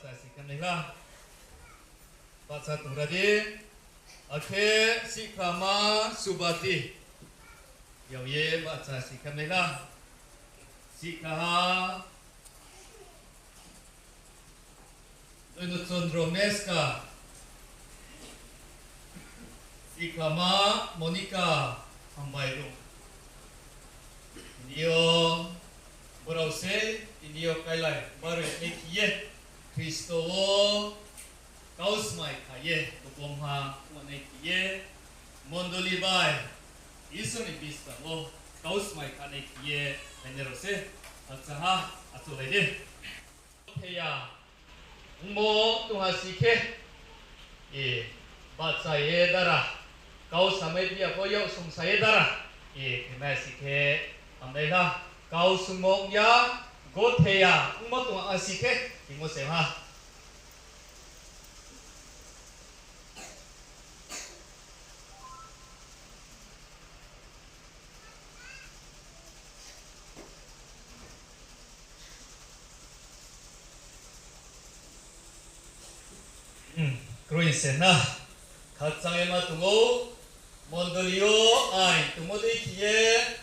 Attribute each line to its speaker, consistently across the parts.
Speaker 1: baca sikam nila baca tungradi ake sikama subati yawe baca sikam nila sikaha Inu Chondromeska sikama Monica Hambairu Inio Borause Inio Kailai Baru Ekiye Kristo Kausmai Kaye Kubongha Monekiye Mondolibai Isoni Bista O Kausmai Kanekiye Venerose Atsaha Atulede Heya Mo Tuhasike Batsaye Dara Kausamai Dia Koyo Sumsaye Dara Kemasike Amela Kausumokya Goteya Mo Tuhasike Timosema Kruisena Katsang에 맞두고 몬돌리오 아이 두모데이 기에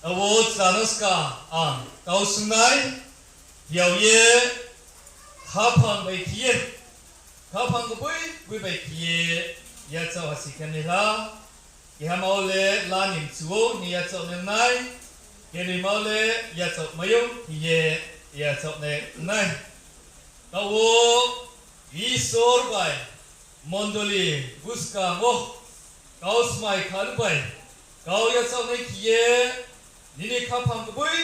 Speaker 1: 아워 자노스카 안 가우스나이 야우예 가판 바이 기에 가판 거 보이 바이 기에 야자 와시케니라 야마올레 라님 주오 니야자 능나이 게리마올레 야자 마용 기에 Ya chok ne nai kawo isor bai mondoli buska ngo kaus mai khal bai kau ya chok ne kiye nini khapam bui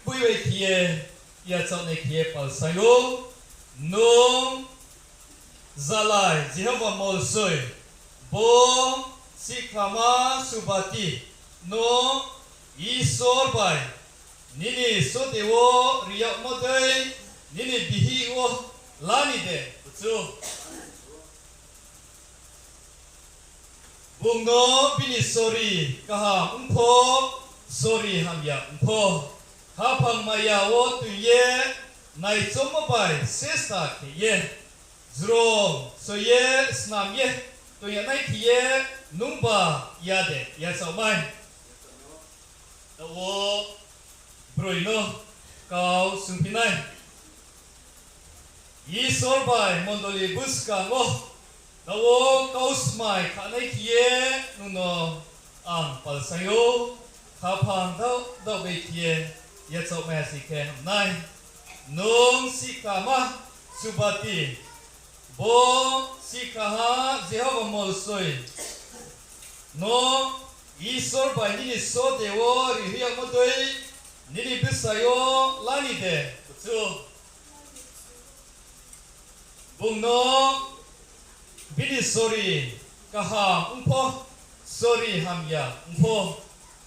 Speaker 1: bai kiye ya chok ne kiye pal sayo nong zalai jehova mol soi bo sikama subati no isor bai Nini sotewo riyak modai nini bihi wo lani de utsu bungo bini sori kaha umpo sori hamya umpo kapang maya wo tuye nai chomo bai sesta ke ye zro so ye snam ye tuye nai kiye numba yade ya samai wo Bruino kau sumpinai Isor bai mondoli buska ngo Dawo kau smai kanai kie nuno ang palsayo Kapang dau bai kie Yetsok mesi ke hamnai Nung sikama subati Bo sikaha Jehova molsoi No Isor bai nini so dewo rihiyak modoi Nini bisayo lani de utsu Bungno bini sori kaha umpo sori hamya umpo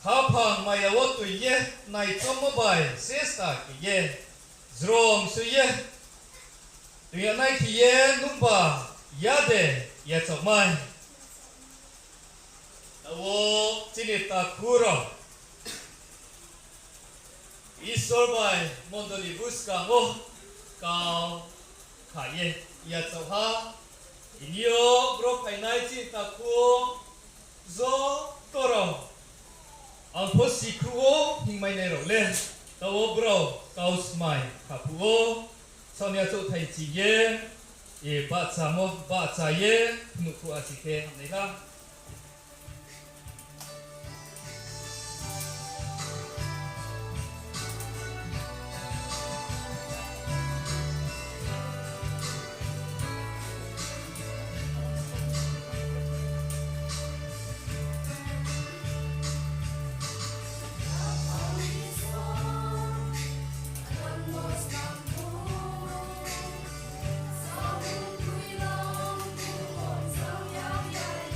Speaker 1: kapang maya wotu ye nai tomo bai sesta ki ye zrom su ye tuya nai ki ye numba yade ye chokmai Awo cinita kuro Isor bai mondoli buska ngo kau kaye ya chauha inyo bro kainai chin taku zo toro ang posi kruo hingmai ne ro le tawo bro kau smai kapuo sonia chau thai chi ye ba cha mo ba cha ye nuku asike hamnela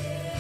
Speaker 2: Yeah.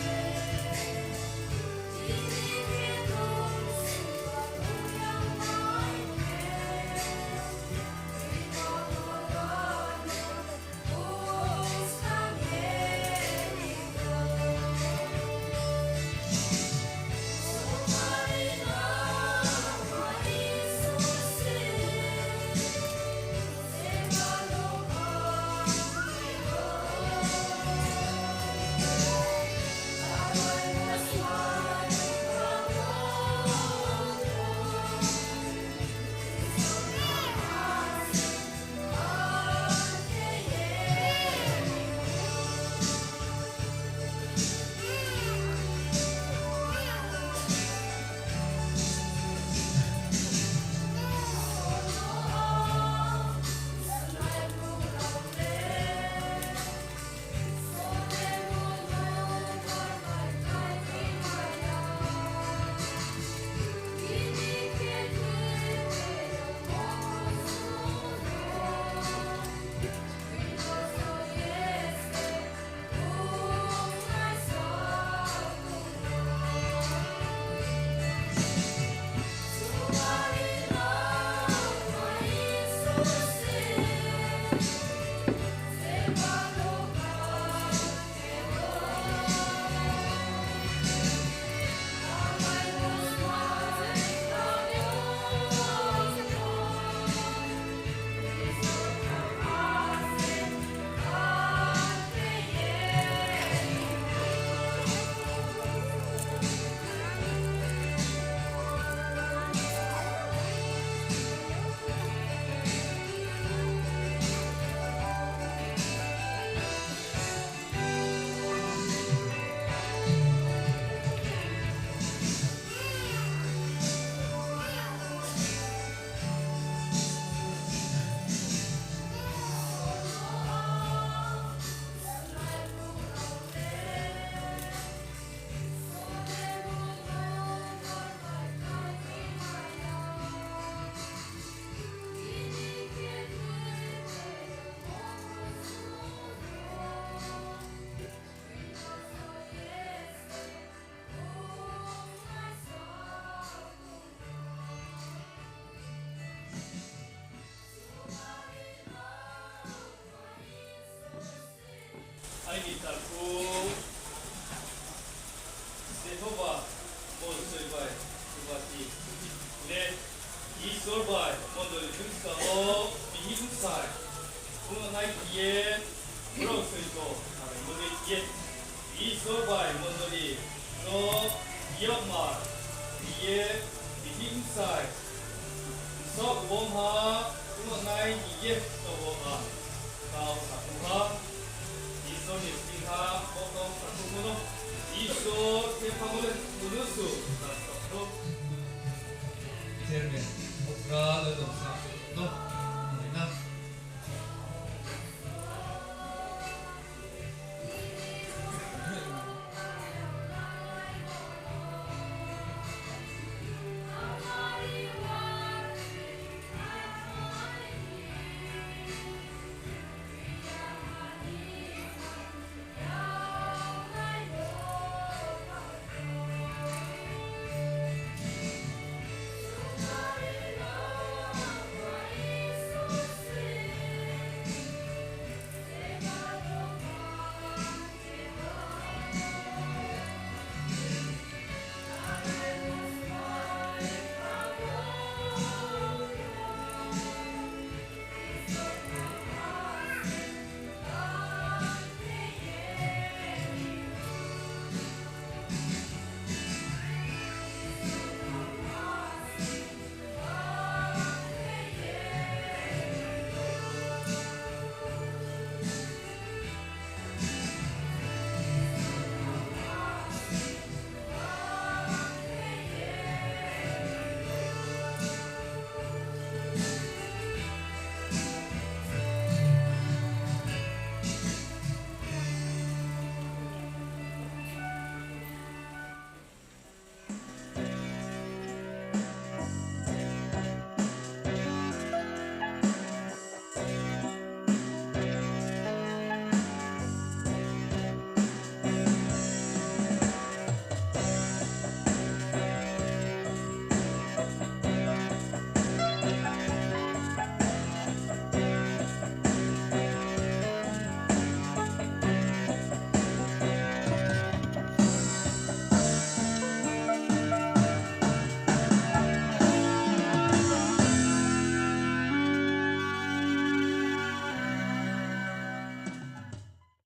Speaker 1: 이솔바이 먼저리 부스카고 비히브사이 그나나이 뒤에 브라우스 있고 먼저 뒤에 이솔바이 먼저리 너 이역말 뒤에 비히브사이 석봉하 그나나이 뒤에 또보가 가오사쿠하 이솔리 스팅하 보통 사쿠무노 이솔 테파고레 무누수 나스토 Termine. Obrigado, Adão.